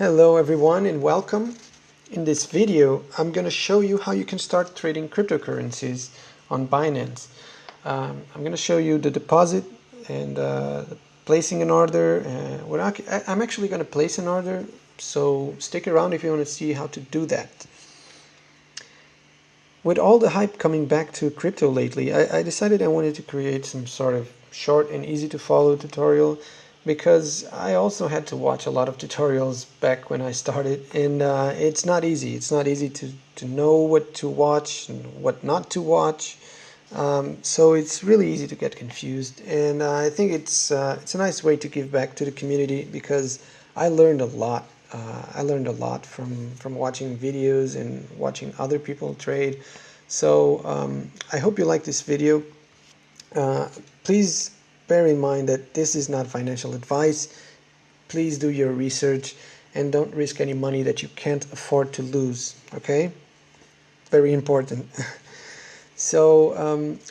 Hello everyone and welcome. In this video I'm going to show you how you can start trading cryptocurrencies on Binance. I'm going to show you the deposit and placing an order. I'm actually going to place an order, so stick around if you want to see how to do that. With all the hype coming back to crypto lately, I decided I wanted to create some sort of short and easy to follow tutorial, because I also had to watch a lot of tutorials back when I started, and it's not easy. It's not easy to know what to watch and what not to watch. So it's really easy to get confused, and I think it's a nice way to give back to the community, because I learned a lot. I learned a lot from watching videos and watching other people trade. So I hope you like this video. Please bear in mind that this is not financial advice. Please do your research and don't risk any money that you can't afford to lose. Okay? Very important. So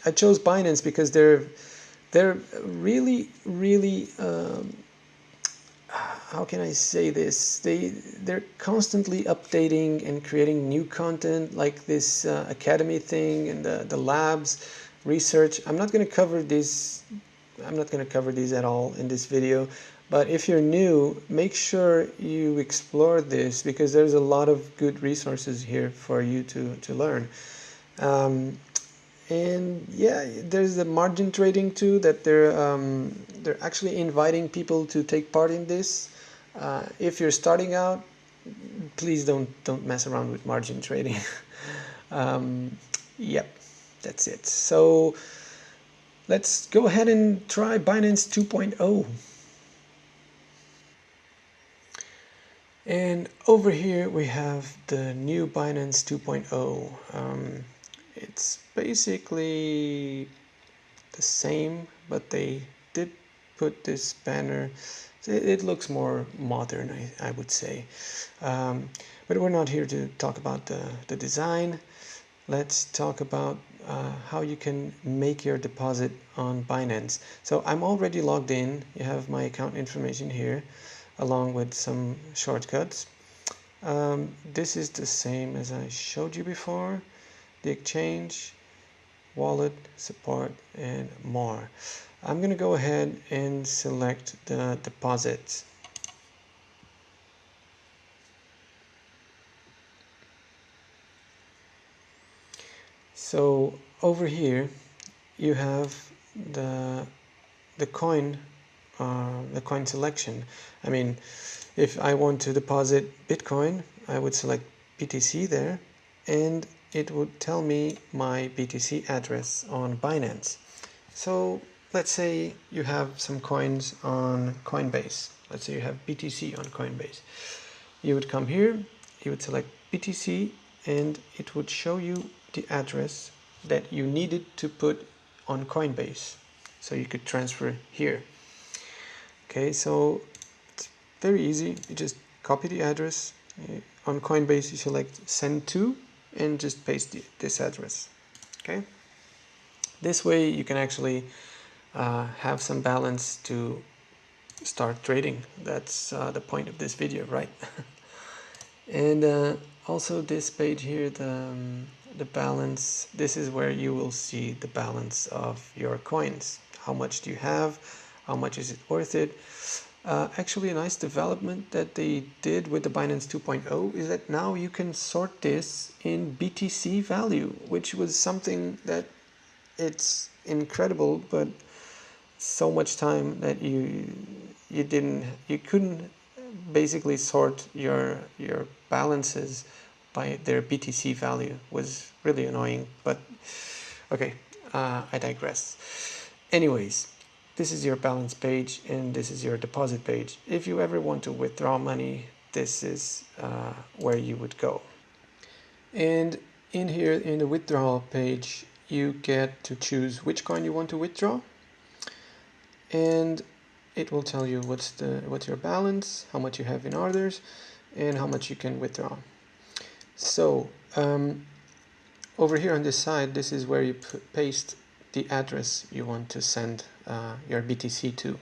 I chose Binance because they're really how can I say this? They're constantly updating and creating new content, like this academy thing and the labs research. I'm not going to cover this. I'm not going to cover these at all in this video. But if you're new, make sure you explore this, because there's a lot of good resources here for you to learn. And yeah, there's the margin trading too, that they're actually inviting people to take part in this. If you're starting out, please don't mess around with margin trading. Yep, that's it. So let's go ahead and try Binance 2.0. And over here we have the new Binance 2.0. It's basically the same, but they did put this banner. It looks more modern, I would say. But we're not here to talk about the design. Let's talk about how you can make your deposit on Binance. So I'm already logged in. You have my account information here, along with some shortcuts. This is the same as I showed you before. The exchange, wallet, support, and more. I'm going to go ahead and select the deposit. So over here you have the coin selection. I mean, if I want to deposit Bitcoin, I would select BTC there, and it would tell me my BTC address on Binance. So let's say you have some coins on Coinbase. Let's say you have BTC on Coinbase. You would come here, you would select BTC, and it would show you the address that you needed to put on Coinbase, so you could transfer here. Okay, so it's very easy. You just copy the address. On Coinbase you select send to and just paste this address. Okay, this way you can actually have some balance to start trading. That's the point of this video, right? And also this page here, the balance, this is where you will see the balance of your coins. How much do you have? How much is it worth it? Actually, a nice development that they did with the Binance 2.0 is that now you can sort this in BTC value, which was something that it's incredible, but so much time that you couldn't basically sort your balances by their BTC value. Was really annoying, but okay, I digress. Anyways, this is your balance page and this is your deposit page. If you ever want to withdraw money, this is where you would go. And in here, in the withdrawal page, you get to choose which coin you want to withdraw, and it will tell you what's your balance, how much you have in orders, and how much you can withdraw. So over here on this side, this is where you paste the address you want to send your BTC to.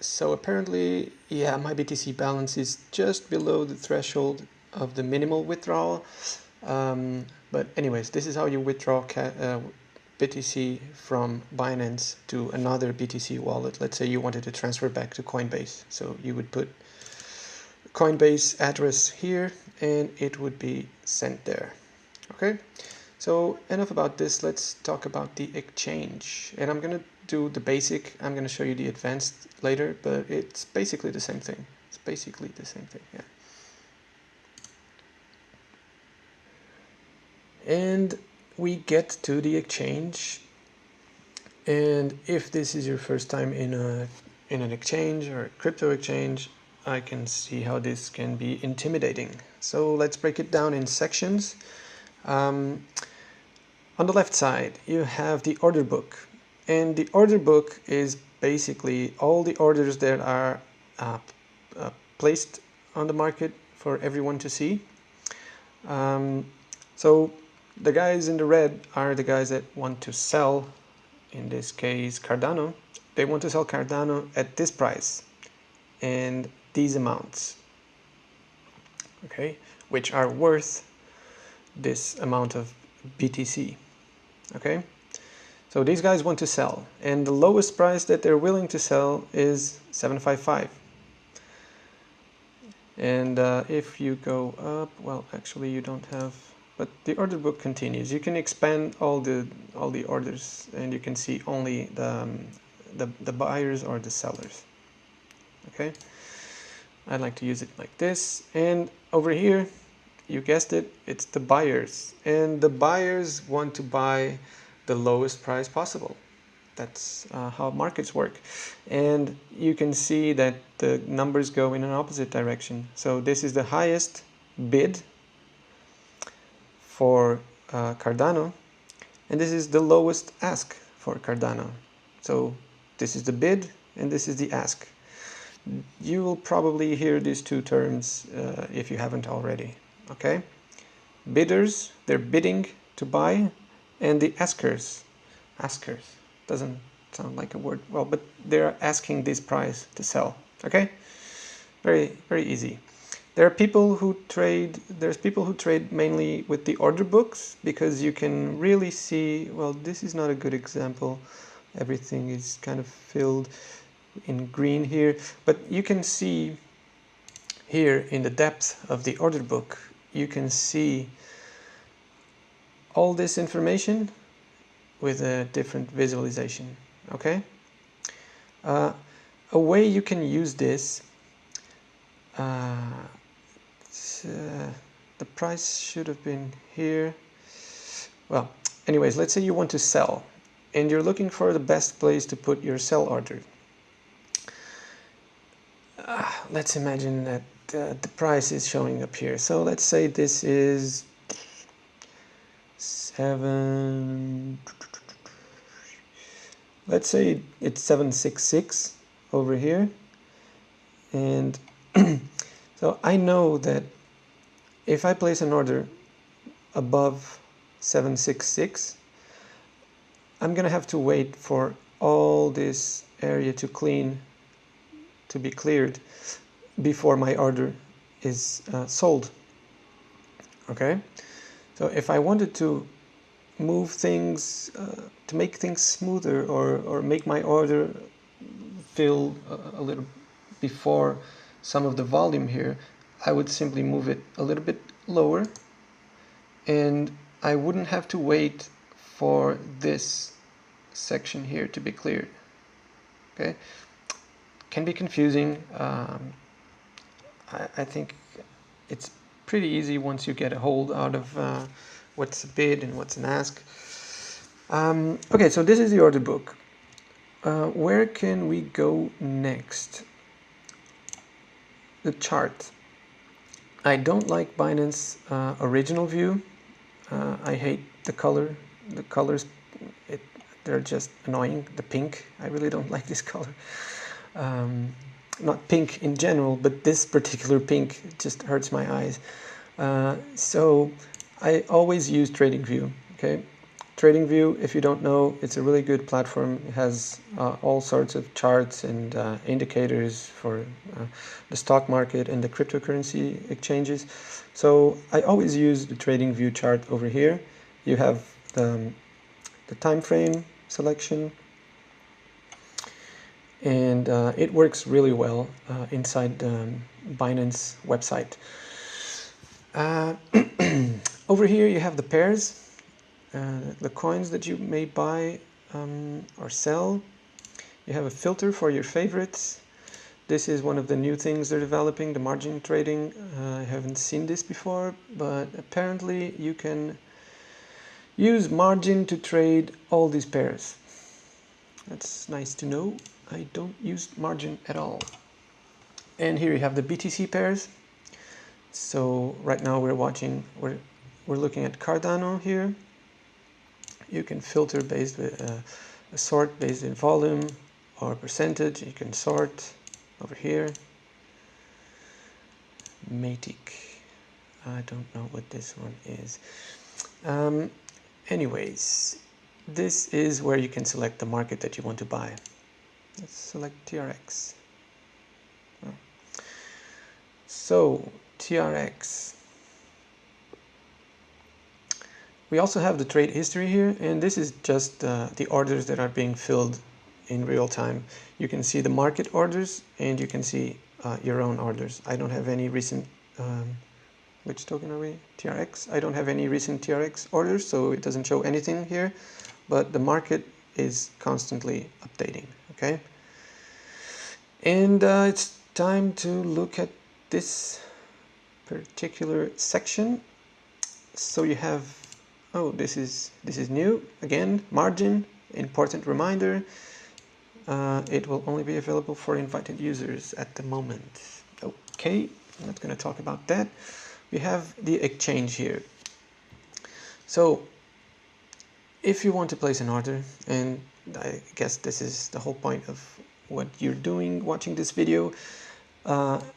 So apparently, yeah, my BTC balance is just below the threshold of the minimal withdrawal. But anyways, this is how you withdraw BTC from Binance to another BTC wallet. Let's say you wanted to transfer back to Coinbase. So you would put Coinbase address here and it would be sent there. Okay, so enough about this. Let's talk about the exchange. And I'm going to do the basic. I'm going to show you the advanced later, but it's basically the same thing. It's basically the same thing, yeah. And we get to the exchange. And if this is your first time in an exchange or a crypto exchange, I can see how this can be intimidating. So let's break it down in sections. On the left side, you have the order book. And the order book is basically all the orders that are placed on the market for everyone to see. So the guys in the red are the guys that want to sell, in this case Cardano. They want to sell Cardano at this price and these amounts, okay, which are worth this amount of BTC. Okay, so these guys want to sell, and the lowest price that they're willing to sell is 755. And if you go up, well, actually you don't have, but the order book continues. You can expand all the orders, and you can see only the buyers or the sellers. Okay, I like to use it like this. And over here, you guessed it, it's the buyers, and the buyers want to buy the lowest price possible. That's how markets work. And you can see that the numbers go in an opposite direction. So this is the highest bid for Cardano, and this is the lowest ask for Cardano. So this is the bid and this is the ask. You will probably hear these two terms if you haven't already. Okay, bidders, they're bidding to buy, and the askers doesn't sound like a word, well, but they're asking this price to sell. Okay, very easy. There are people who trade, there's people who trade mainly with the order books, because you can really see, well, this is not a good example, everything is kind of filled in green here, but you can see here in the depth of the order book, you can see all this information with a different visualization. Okay, a way you can use this, the price should have been here. Well, anyways, let's say you want to sell and you're looking for the best place to put your sell order. Let's imagine that the price is showing up here. So let's say this is 7, let's say it's 766 over here, and so I know that if I place an order above 766, I'm gonna have to wait for all this area to be cleared before my order is sold. Okay, so if I wanted to move things, to make things smoother, or make my order fill a little before some of the volume here, I would simply move it a little bit lower, and I wouldn't have to wait for this section here to be cleared. Okay, can be confusing. I think it's pretty easy once you get a hold out of what's a bid and what's an ask. Okay, so this is the order book. Where can we go next? The chart. I don't like Binance original view. I hate the color. The colors, they're just annoying. The pink, I really don't like this color. Not pink in general, but this particular pink just hurts my eyes. So I always use TradingView. Okay, TradingView, if you don't know, it's a really good platform. It has all sorts of charts and indicators for the stock market and the cryptocurrency exchanges. So I always use the TradingView chart over here. You have the time frame selection, and it works really well inside the Binance website. Over here you have the pairs, the coins that you may buy or sell. You have a filter for your favorites. This is one of the new things they're developing, the margin trading. I haven't seen this before, but apparently you can use margin to trade all these pairs. That's nice to know. I don't use margin at all. And here you have the BTC pairs. So right now we're looking at Cardano here. You can filter based with a sort based in volume or percentage. You can sort over here. Matic. I don't know what this one is. Anyways, this is where you can select the market that you want to buy. Let's select TRX. So TRX. We also have the trade history here, and this is just the orders that are being filled in real time. You can see the market orders, and you can see your own orders. I don't have any recent, which token are we? TRX. I don't have any recent TRX orders, so it doesn't show anything here, but the market is constantly updating, okay? And it's time to look at this particular section. So you have, oh, this is new again. Margin, important reminder. It will only be available for invited users at the moment. Okay, I'm not going to talk about that. We have the exchange here. So if you want to place an order, and I guess this is the whole point of what you're doing watching this video,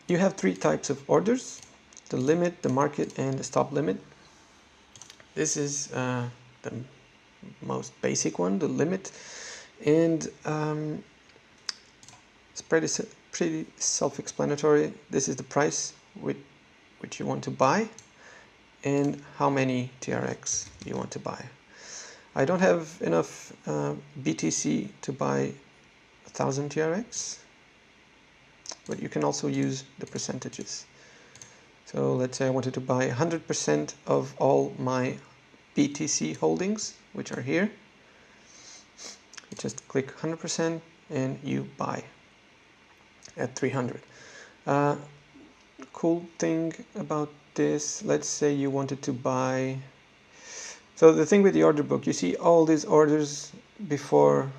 you have three types of orders: the limit, the market, and the stop limit. This is the most basic one, the limit, and it's pretty self-explanatory. This is the price which you want to buy and how many TRX you want to buy. I don't have enough BTC to buy 1,000 TRX, but you can also use the percentages. So let's say I wanted to buy 100% of all my BTC holdings, which are here. You just click 100% and you buy at 300. Cool thing about this, let's say you wanted to buy, so the thing with the order book, you see all these orders before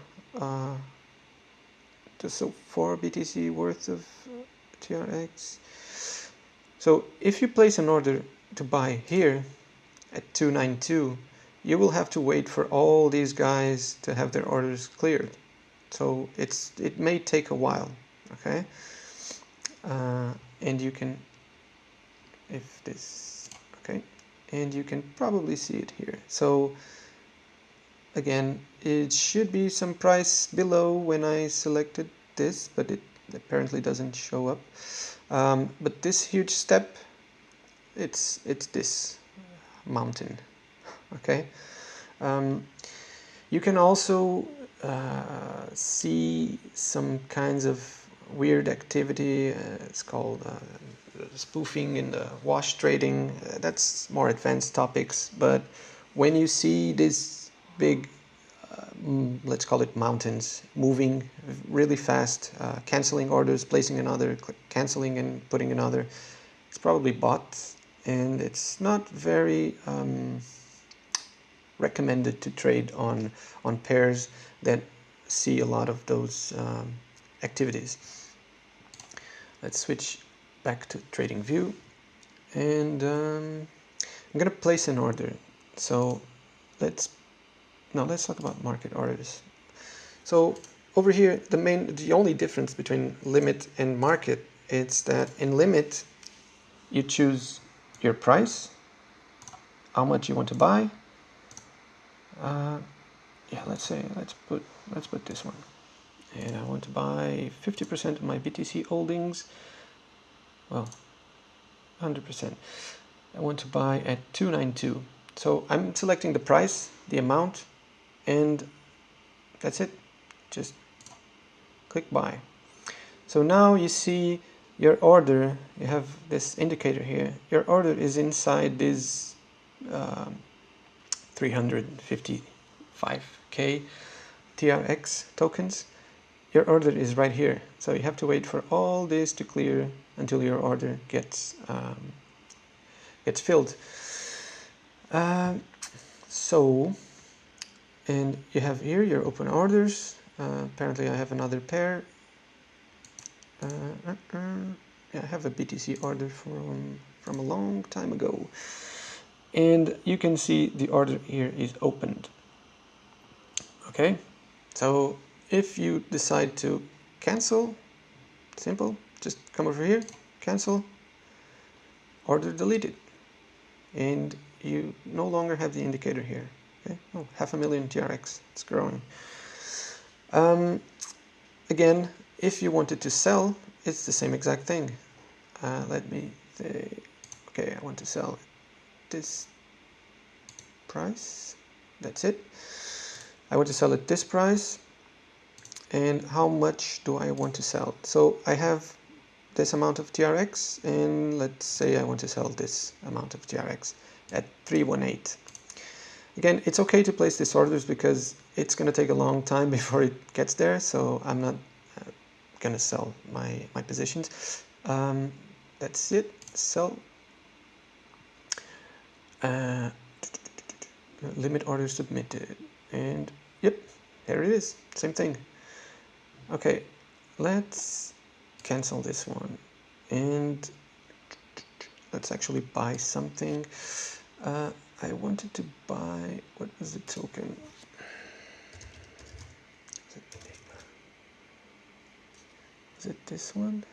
so 4 BTC worth of TRX. So if you place an order to buy here at 292, you will have to wait for all these guys to have their orders cleared. So it may take a while, okay? And you can, if this, okay, and you can probably see it here. So again, it should be some price below when I selected this, but it apparently doesn't show up. But this huge step, it's this mountain, okay? You can also see some kinds of weird activity. It's called spoofing in the wash trading. That's more advanced topics, but when you see this big let's call it mountains, moving really fast, canceling orders, placing another, canceling and putting another, it's probably bots, and it's not very recommended to trade on pairs that see a lot of those activities. Let's switch back to TradingView, and I'm going to place an order. So let's talk about market orders. So over here, the only difference between limit and market is that in limit, you choose your price, how much you want to buy, Yeah, let's put this one, and I want to buy 50% of my BTC holdings. Well, 100%. I want to buy at 292. So I'm selecting the price, the amount, and that's it. Just click buy. So now you see your order. You have this indicator here. Your order is inside this 355k TRX tokens. Your order is right here. So you have to wait for all this to clear until your order gets filled. And you have here your open orders. Apparently I have another pair. Yeah, I have a BTC order from a long time ago. And you can see the order here is opened. Okay, so if you decide to cancel, simple, just come over here, cancel, order deleted, and you no longer have the indicator here. Okay, oh, 500,000 TRX, it's growing. Again, if you wanted to sell, it's the same exact thing. Let me say, okay, I want to sell this price. That's it. I want to sell at this price. And how much do I want to sell? So I have this amount of TRX, and let's say I want to sell this amount of TRX at 318. Again, it's okay to place these orders because it's going to take a long time before it gets there, so I'm not going to sell my positions. That's it. Sell. Limit order submitted. And yep, there it is. Same thing. Okay, let's cancel this one. And let's actually buy something. I wanted to buy, what was the token? Is it this one?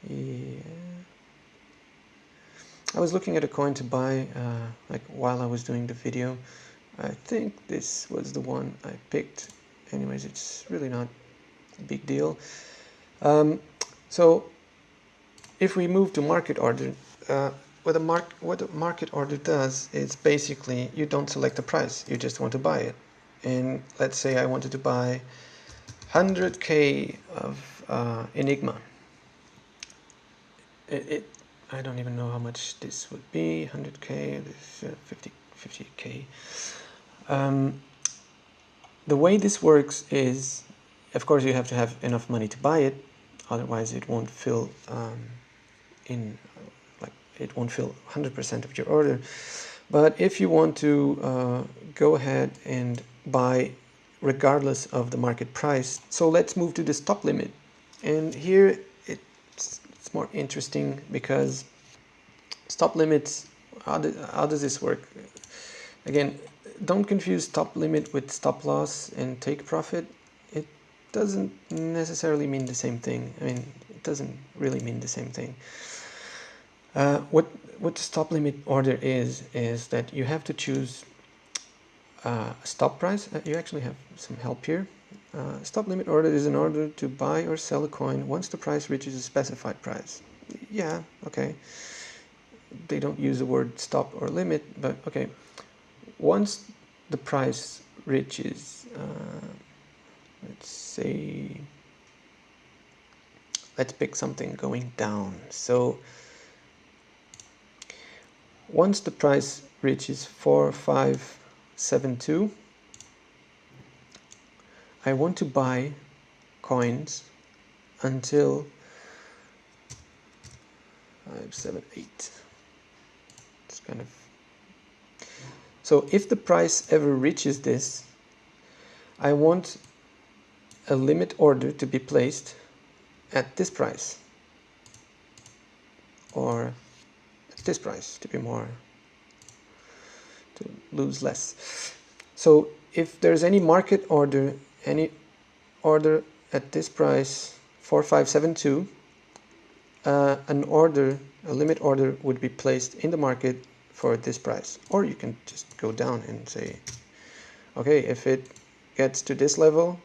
Yeah. I was looking at a coin to buy like while I was doing the video. I think this was the one I picked. Anyways, it's really not a big deal. So if we move to market order, what a market order does is basically you don't select the price, you just want to buy it. And let's say I wanted to buy 100k of Enigma. I don't even know how much this would be. 100k, 50k. The way this works is, of course, you have to have enough money to buy it, otherwise it won't fill it won't fill 100% of your order. But if you want to go ahead and buy regardless of the market price, so let's move to the stop limit. And here it's more interesting because stop limits, how does this work? Again, don't confuse stop limit with stop loss and take profit. It doesn't necessarily mean the same thing. I mean, it doesn't really mean the same thing. What the stop limit order is that you have to choose a stop price. You actually have some help here. Stop limit order is an order to buy or sell a coin once the price reaches a specified price. Yeah, okay. They don't use the word stop or limit, but okay. Once the price reaches, let's say, let's pick something going down. So once the price reaches 4572, I want to buy coins until 578. It's kind of, so if the price ever reaches this, I want a limit order to be placed at this price, or at this price to be more, to lose less. So if there's any market order, any order at this price 4572, a limit order would be placed in the market for this price. Or you can just go down and say, okay, if it gets to this level,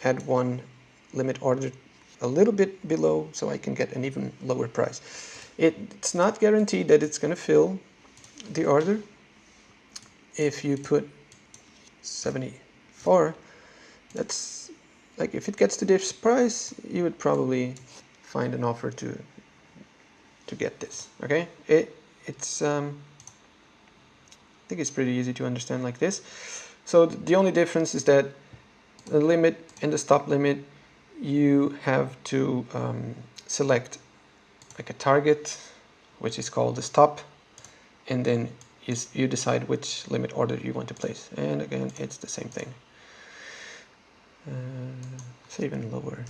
add one limit order a little bit below so I can get an even lower price. It's not guaranteed that it's going to fill the order. If you put 74, that's like, if it gets to this price, you would probably find an offer to get this. Okay, it's I think it's pretty easy to understand like this. So the only difference is that the limit and the stop limit, you have to select like a target, which is called the stop, and then you decide which limit order you want to place. And again, it's the same thing. It's even lower.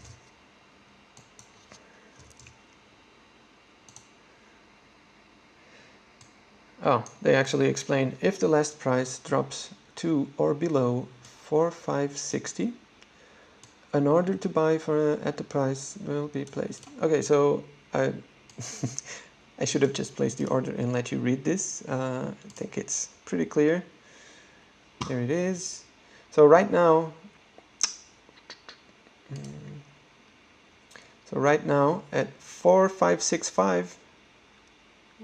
Oh, they actually explain, if the last price drops to or below 4,560, an order to buy at the price will be placed. Okay, so I I should have just placed the order and let you read this. I think it's pretty clear. There it is. So right now, at 4,565,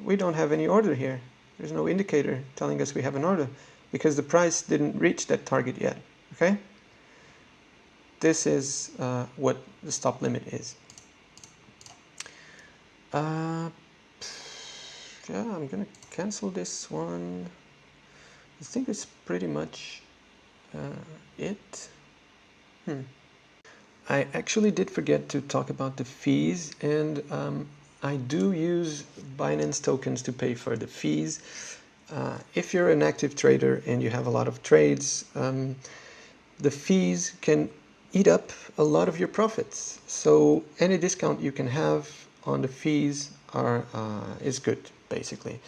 we don't have any order here. There's no indicator telling us we have an order because the price didn't reach that target yet. Okay? This is what the stop limit is. Yeah, I'm gonna cancel this one. I think it's pretty much it. I actually did forget to talk about the fees, and I do use Binance tokens to pay for the fees. If you're an active trader and you have a lot of trades, the fees can eat up a lot of your profits. So any discount you can have on the fees is good, basically.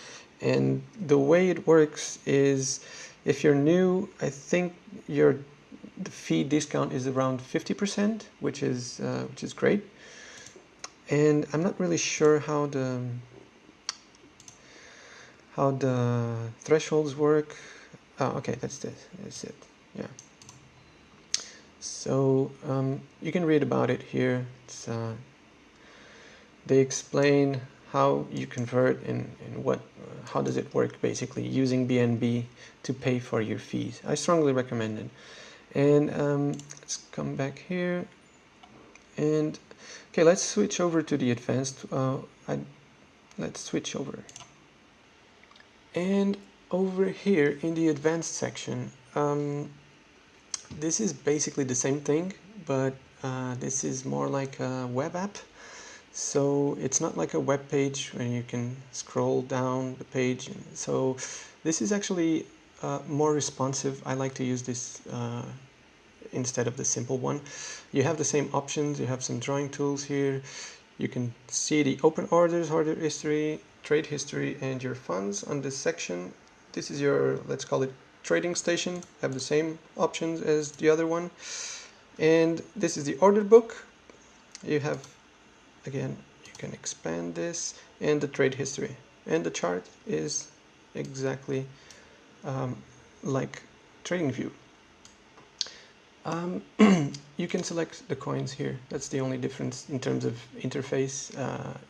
And the way it works is, if you're new, I think the fee discount is around 50%, which is great. And I'm not really sure how the thresholds work. Oh, okay, that's it. Yeah. So you can read about it here. They explain how you convert and how does it work, basically, using BNB to pay for your fees. I strongly recommend it. And let's come back here. And okay, let's switch over to the advanced. Let's switch over. And over here in the advanced section, this is basically the same thing, but this is more like a web app. So it's not like a web page where you can scroll down the page. So this is actually more responsive. I like to use this instead of the simple one. You have the same options. You have some drawing tools here. You can see the open orders, order history, trade history, and your funds on this section. This is your, let's call it, trading station. Have the same options as the other one. And this is the order book. You have, again, you can expand this, and the trade history. And the chart is exactly like TradingView. You can select the coins here. That's the only difference in terms of interface.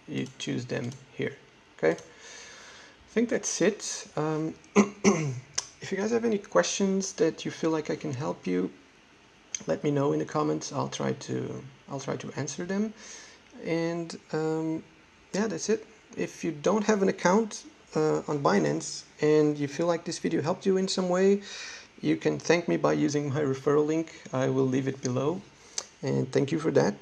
You choose them here. Okay, I think that's it. If you guys have any questions that you feel like I can help you, let me know in the comments. I'll try to answer them. And yeah, that's it. If you don't have an account on Binance and you feel like this video helped you in some way, you can thank me by using my referral link. I will leave it below, and thank you for that.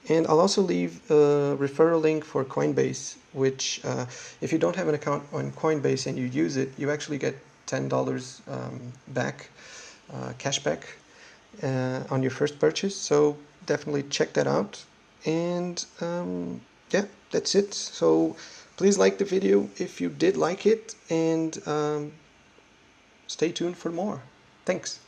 And I'll also leave a referral link for Coinbase, which if you don't have an account on Coinbase and you use it, you actually get $10 back, cash back on your first purchase. So definitely check that out. And yeah, that's it. So please like the video if you did like it, and stay tuned for more. Thanks.